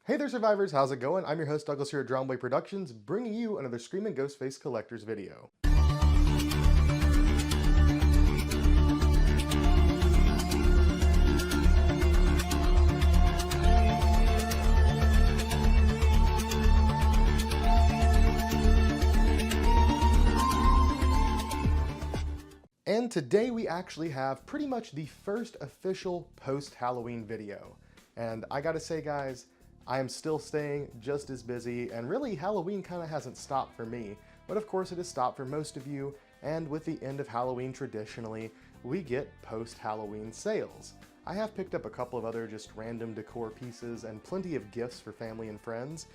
Hey there survivors, how's it going? I'm your host Douglas here at Drownboy Productions, bringing you another Screaming Ghostface Collector's video. And today we actually have pretty much the first official post-Halloween video. And I gotta say guys, I am still staying just as busy, and really Halloween kind of hasn't stopped for me, but of course it has stopped for most of you, and with the end of Halloween traditionally, we get post-Halloween sales. I have picked up a couple of other just random decor pieces and plenty of gifts for family and friends,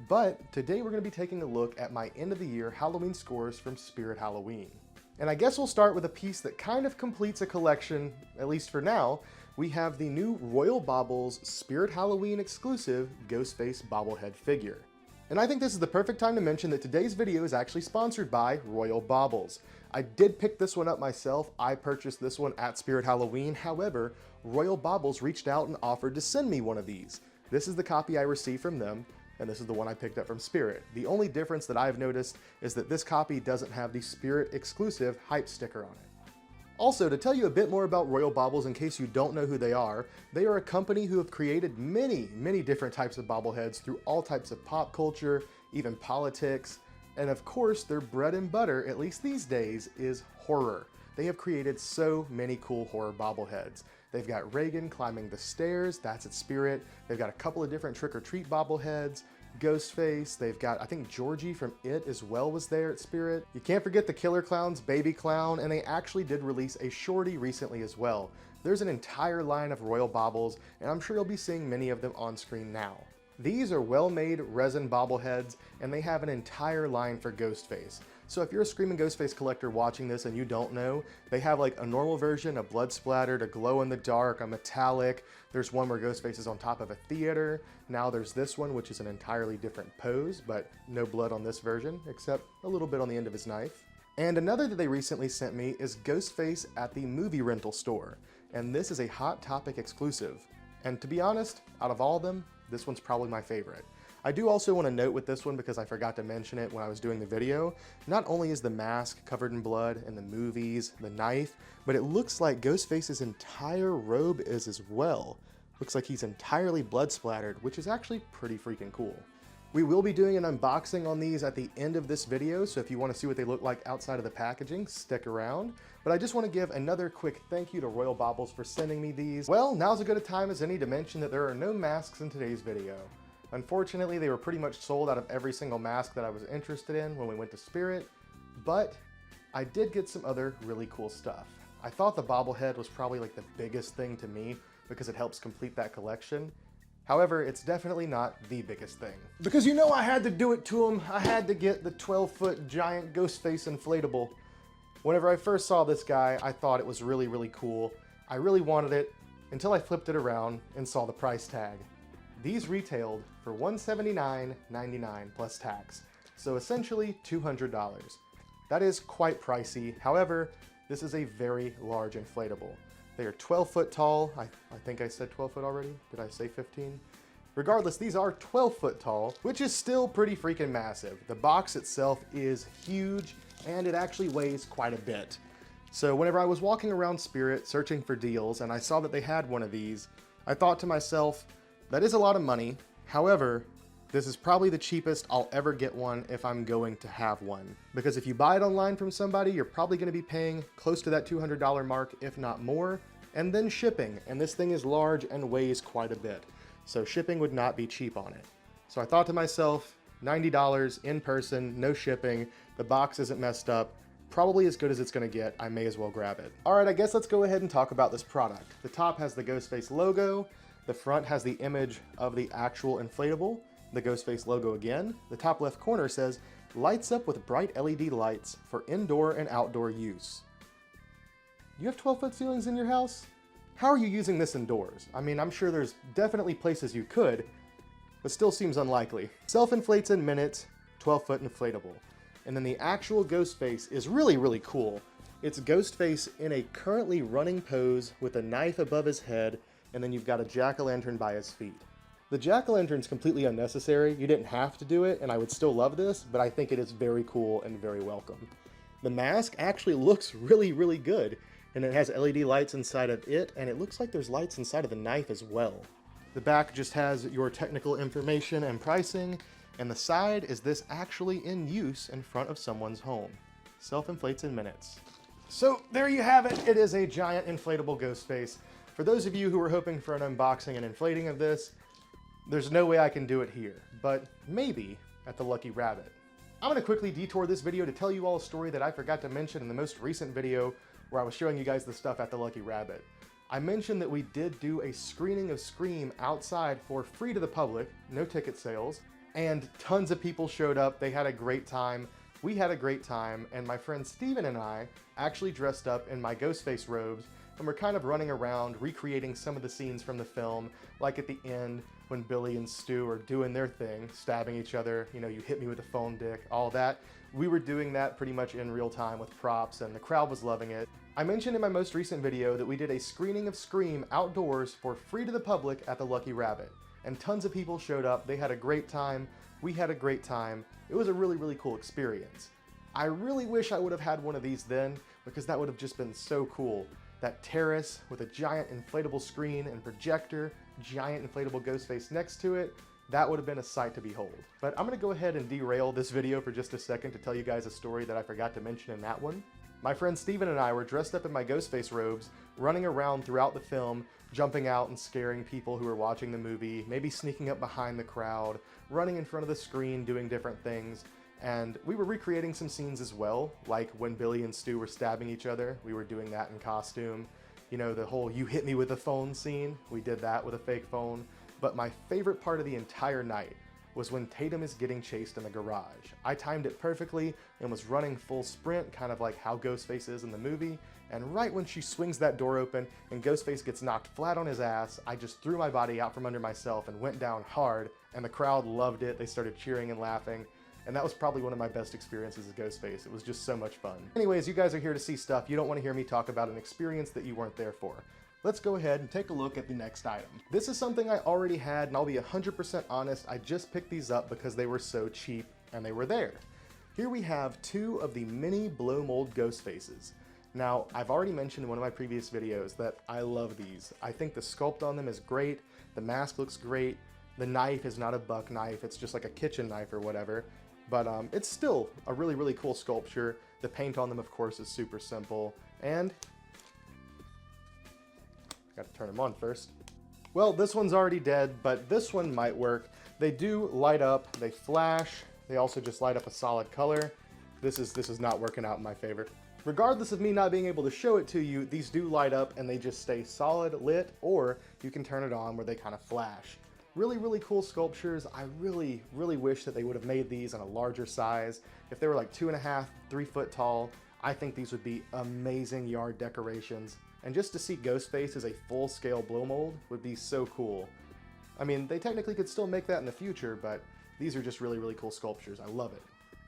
but today we're going to be taking a look at my end of the year Halloween scores from Spirit Halloween. And I guess we'll start with a piece that kind of completes a collection, at least for now. We have the new Royal Bobbles Spirit Halloween exclusive Ghostface bobblehead figure. And I think this is the perfect time to mention that today's video is actually sponsored by Royal Bobbles. I did pick this one up myself. I purchased this one at Spirit Halloween. However, Royal Bobbles reached out and offered to send me one of these. This is the copy I received from them, and this is the one I picked up from Spirit. The only difference that I've noticed is that this copy doesn't have the Spirit exclusive hype sticker on it. Also, to tell you a bit more about Royal Bobbles in case you don't know who they are a company who have created many different types of bobbleheads through all types of pop culture, even politics, and of course their bread and butter, at least these days, is horror. They have created so many cool horror bobbleheads. They've got Reagan climbing the stairs, that's at Spirit. They've got a couple of different trick-or-treat bobbleheads, Ghostface, they've got, I think Georgie from It as well was there at Spirit. You can't forget the Killer Clown's Baby Clown, and they actually did release a shorty recently as well. There's an entire line of Royal Bobbles, and I'm sure you'll be seeing many of them on screen now. These are well-made resin bobbleheads, and they have an entire line for Ghostface. So if you're a Screaming Ghostface collector watching this and you don't know, they have like a normal version, a blood splattered, a glow in the dark, a metallic. There's one where Ghostface is on top of a theater. Now there's this one, which is an entirely different pose, but no blood on this version, except a little bit on the end of his knife. And another that they recently sent me is Ghostface at the movie rental store. And this is a Hot Topic exclusive. And to be honest, out of all of them, this one's probably my favorite. I do also want to note with this one, because I forgot to mention it when I was doing the video, not only is the mask covered in blood in the movies, the knife, but it looks like Ghostface's entire robe is as well. Looks like he's entirely blood splattered, which is actually pretty freaking cool. We will be doing an unboxing on these at the end of this video, so if you want to see what they look like outside of the packaging, stick around. But I just want to give another quick thank you to Royal Bobbles for sending me these. Well, now's as good a time as any to mention that there are no masks in today's video. Unfortunately, they were pretty much sold out of every single mask that I was interested in when we went to Spirit, but I did get some other really cool stuff. I thought the bobblehead was probably like the biggest thing to me because it helps complete that collection. However, it's definitely not the biggest thing. Because you know I had to do it to him. I had to get the 12-foot giant Ghostface inflatable. Whenever I first saw this guy, I thought it was really cool. I really wanted it until I flipped it around and saw the price tag. These retailed for $179.99 plus tax, so essentially $200. That is quite pricey. However, this is a very large inflatable. They are 12 foot tall. I think I said 12 foot already. Did I say 15? Regardless, these are 12 foot tall, which is still pretty freaking massive. The box itself is huge, and it actually weighs quite a bit. So whenever I was walking around Spirit searching for deals and I saw that they had one of these, I thought to myself, that is a lot of money. However, this is probably the cheapest I'll ever get one if I'm going to have one. Because if you buy it online from somebody, you're probably going to be paying close to that $200 mark, if not more, and then shipping. And this thing is large and weighs quite a bit. So shipping would not be cheap on it. So I thought to myself, $90 in person, no shipping, the box isn't messed up, probably as good as it's going to get, I may as well grab it. Alright, I guess let's go ahead and talk about this product. The top has the Ghostface logo. The front has the image of the actual inflatable, the Ghostface logo again. The top left corner says, lights up with bright LED lights for indoor and outdoor use. You have 12-foot ceilings in your house? How are you using this indoors? I mean, I'm sure there's definitely places you could, but still seems unlikely. Self-inflates in minutes, 12-foot inflatable. And then the actual Ghostface is really cool. It's Ghostface in a currently running pose with a knife above his head, and then you've got a jack-o'-lantern by his feet. The jack-o'-lantern's completely unnecessary. You didn't have to do it, and I would still love this, but I think it is very cool and very welcome. The mask actually looks really, really good, and it has LED lights inside of it, and it looks like there's lights inside of the knife as well. The back just has your technical information and pricing, and the side is this actually in use in front of someone's home. Self-inflates in minutes. So there you have it. It is a giant inflatable Ghostface. For those of you who were hoping for an unboxing and inflating of this, there's no way I can do it here, but maybe at the Lucky Rabbit. I'm going to quickly detour this video to tell you all a story that I forgot to mention in the most recent video where I was showing you guys the stuff at the Lucky Rabbit. I mentioned that we did do a screening of Scream outside for free to the public, no ticket sales, and tons of people showed up. They had a great time. We had a great time, and my friend Steven and I actually dressed up in my Ghostface robes, and we're kind of running around recreating some of the scenes from the film, like at the end when Billy and Stu are doing their thing, stabbing each other, you know, you hit me with a phone, dick, all that. We were doing that pretty much in real time with props, and the crowd was loving it. I mentioned in my most recent video that we did a screening of Scream outdoors for free to the public at the Lucky Rabbit, and tons of people showed up. They had a great time. We had a great time. It was a really, really cool experience. I really wish I would have had one of these then, because that would have just been so cool. That terrace with a giant inflatable screen and projector, giant inflatable Ghostface next to it, that would have been a sight to behold. But I'm gonna go ahead and derail this video for just a second to tell you guys a story that I forgot to mention in that one. My friend Steven and I were dressed up in my Ghostface robes, running around throughout the film, jumping out and scaring people who were watching the movie, maybe sneaking up behind the crowd, running in front of the screen, doing different things. And we were recreating some scenes as well, like when Billy and Stu were stabbing each other. We were doing that in costume. You know, the whole "you hit me with a phone" scene, we did that with a fake phone. But my favorite part of the entire night was when Tatum is getting chased in the garage. I timed it perfectly and was running full sprint, kind of like how Ghostface is in the movie. And right when she swings that door open and Ghostface gets knocked flat on his ass, I just threw my body out from under myself and went down hard, and the crowd loved it. They started cheering and laughing. And that was probably one of my best experiences as Ghostface. It was just so much fun. Anyways, you guys are here to see stuff. You don't want to hear me talk about an experience that you weren't there for. Let's go ahead and take a look at the next item. This is something I already had, and I'll be 100% honest, I just picked these up because they were so cheap and they were there. Here we have two of the mini blow mold Ghostfaces. Now, I've already mentioned in one of my previous videos that I love these. I think the sculpt on them is great, the mask looks great, the knife is not a buck knife, it's just like a kitchen knife or whatever. But it's still a really, really cool sculpture. The paint on them, of course, is super simple. And got to turn them on first. Well, this one's already dead, but this one might work. They do light up, they flash, they also just light up a solid color. This is not working out in my favor. Regardless of me not being able to show it to you, these do light up and they just stay solid lit, or you can turn it on where they kind of flash. Really, really cool sculptures. I really, really wish that they would have made these in a larger size. If they were like 2.5, 3 foot tall, I think these would be amazing yard decorations. And just to see Ghostface as a full-scale blow mold would be so cool. I mean, they technically could still make that in the future, but these are just really, really cool sculptures. I love it.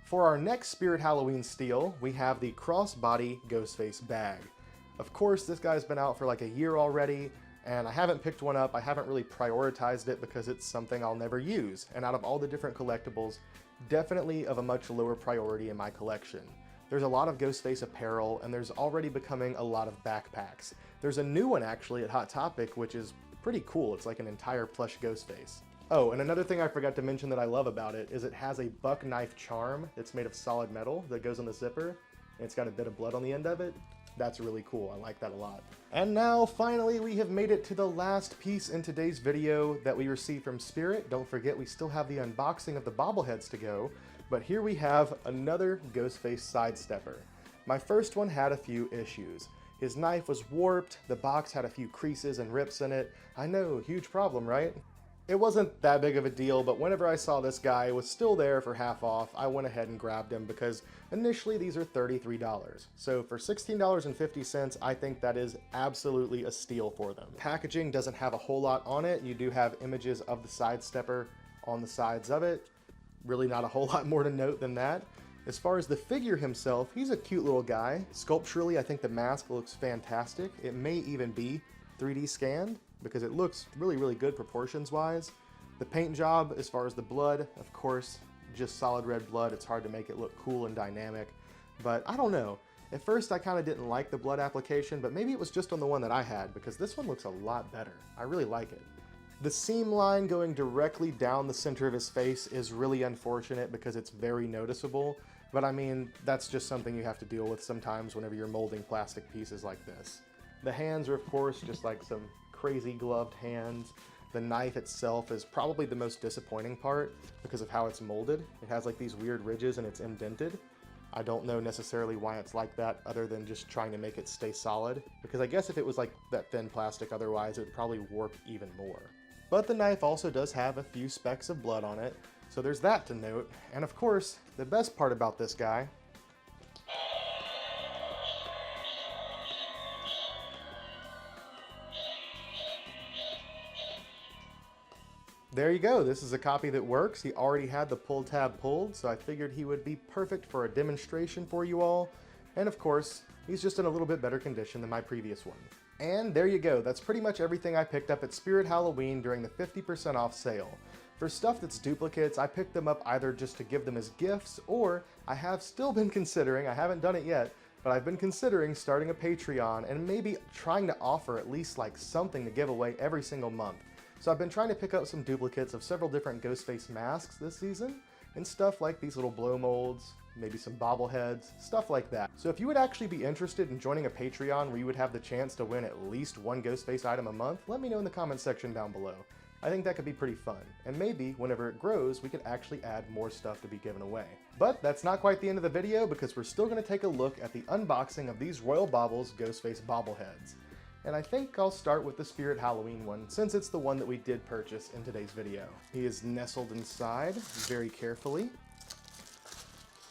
For our next Spirit Halloween steal, we have the crossbody Ghostface bag. Of course, this guy's been out for like a year already, and I haven't picked one up. I haven't really prioritized it because it's something I'll never use. And out of all the different collectibles, definitely of a much lower priority in my collection. There's a lot of Ghostface apparel, and there's already becoming a lot of backpacks. There's a new one actually at Hot Topic, which is pretty cool. It's like an entire plush Ghostface. Oh, and another thing I forgot to mention that I love about it is it has a buck knife charm that's made of solid metal that goes on the zipper, and it's got a bit of blood on the end of it. That's really cool. I like that a lot. And now, finally, we have made it to the last piece in today's video that we received from Spirit. Don't forget, we still have the unboxing of the bobbleheads to go, but here we have another Ghostface sidestepper. My first one had a few issues. His knife was warped, the box had a few creases and rips in it. I know, huge problem, right? It wasn't that big of a deal, but whenever I saw this guy was still there for half off, I went ahead and grabbed him because initially these are $33. So for $16.50, I think that is absolutely a steal for them. Packaging doesn't have a whole lot on it. You do have images of the sidestepper on the sides of it. Really not a whole lot more to note than that. As far as the figure himself, he's a cute little guy. Sculpturally, I think the mask looks fantastic. It may even be 3D scanned, because it looks really, really good proportions-wise. The paint job, as far as the blood, of course, just solid red blood. It's hard to make it look cool and dynamic, but I don't know. At first I kind of didn't like the blood application, but maybe it was just on the one that I had, because this one looks a lot better. I really like it. The seam line going directly down the center of his face is really unfortunate because it's very noticeable, but I mean, that's just something you have to deal with sometimes whenever you're molding plastic pieces like this. The hands are, of course, just like some crazy gloved hands. The knife itself is probably the most disappointing part because of how it's molded. It has like these weird ridges and it's indented. I don't know necessarily why it's like that other than just trying to make it stay solid, because I guess if it was like that thin plastic otherwise it would probably warp even more. But the knife also does have a few specks of blood on it, so there's that to note. And of course, the best part about this guy, there you go. This is a copy that works. He already had the pull tab pulled, so I figured he would be perfect for a demonstration for you all. And of course, he's just in a little bit better condition than my previous one. And there you go. That's pretty much everything I picked up at Spirit Halloween during the 50% off sale. For stuff that's duplicates, I picked them up either just to give them as gifts, or I have still been considering, I haven't done it yet, but I've been considering starting a Patreon and maybe trying to offer at least like something to give away every single month. So I've been trying to pick up some duplicates of several different Ghostface masks this season, and stuff like these little blow molds, maybe some bobbleheads, stuff like that. So if you would actually be interested in joining a Patreon where you would have the chance to win at least one Ghostface item a month, let me know in the comment section down below. I think that could be pretty fun, and maybe whenever it grows, we could actually add more stuff to be given away. But that's not quite the end of the video, because we're still going to take a look at the unboxing of these Royal Bobbles Ghostface bobbleheads. And I think I'll start with the Spirit Halloween one, since it's the one that we did purchase in today's video. He is nestled inside very carefully.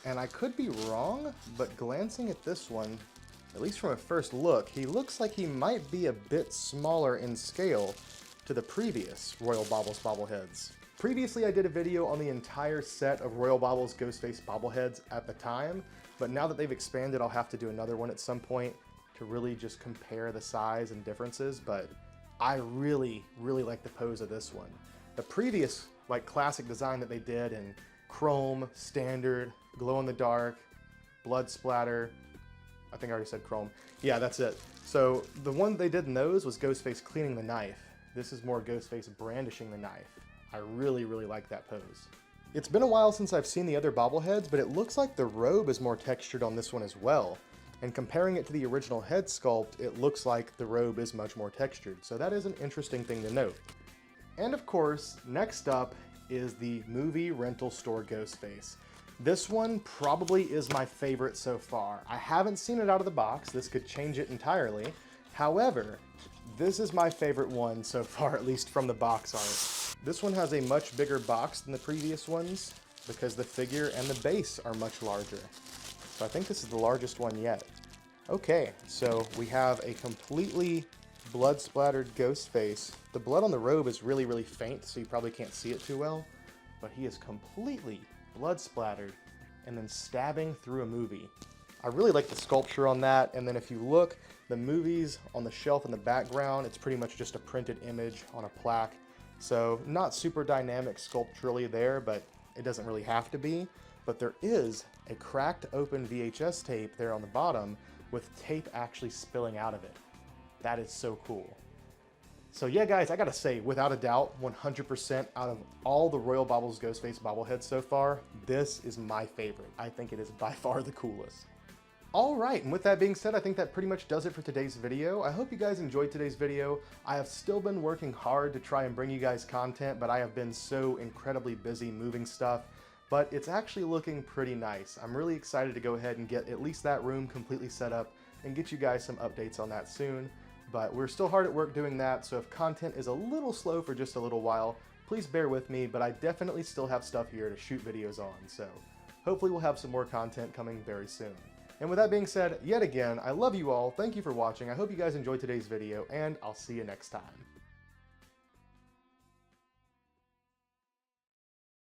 And I could be wrong, but glancing at this one, at least from a first look, he looks like he might be a bit smaller in scale to the previous Royal Bobbles bobbleheads. Previously I did a video on the entire set of Royal Bobbles Ghostface bobbleheads at the time, but now that they've expanded I'll have to do another one at some point to really just compare the size and differences, but I really like the pose of this one. The previous like classic design that they did in chrome, standard, glow in the dark, blood splatter, I think I already said chrome. Yeah, that's it. So the one they did in those was Ghostface cleaning the knife. This is more Ghostface brandishing the knife. I really like that pose. It's been a while since I've seen the other bobbleheads, but it looks like the robe is more textured on this one as well. And comparing it to the original head sculpt, it looks like the robe is much more textured. So that is an interesting thing to note. And of course, next up is the movie rental store Ghostface. This one probably is my favorite so far. I haven't seen it out of the box. This could change it entirely. However, this is my favorite one so far, at least from the box art. This one has a much bigger box than the previous ones because the figure and the base are much larger. So I think this is the largest one yet. Okay, so we have a completely blood splattered Ghostface. The blood on the robe is really faint, so you probably can't see it too well, but he is completely blood splattered and then stabbing through a movie. I really like the sculpture on that, and then if you look, the movies on the shelf in the background, it's pretty much just a printed image on a plaque. So not super dynamic sculpturally there, but it doesn't really have to be. But there is a cracked open VHS tape there on the bottom with tape actually spilling out of it. That is so cool. So yeah guys, I gotta say, without a doubt, 100% out of all the Royal Bobbles Ghostface bobbleheads so far, this is my favorite. I think it is by far the coolest. Alright, and with that being said, I think that pretty much does it for today's video. I hope you guys enjoyed today's video. I have still been working hard to try and bring you guys content, but I have been so incredibly busy moving stuff. But it's actually looking pretty nice. I'm really excited to go ahead and get at least that room completely set up and get you guys some updates on that soon. But we're still hard at work doing that, so if content is a little slow for just a little while, please bear with me, but I definitely still have stuff here to shoot videos on, so hopefully we'll have some more content coming very soon. And with that being said, yet again, I love you all, thank you for watching, I hope you guys enjoyed today's video, and I'll see you next time.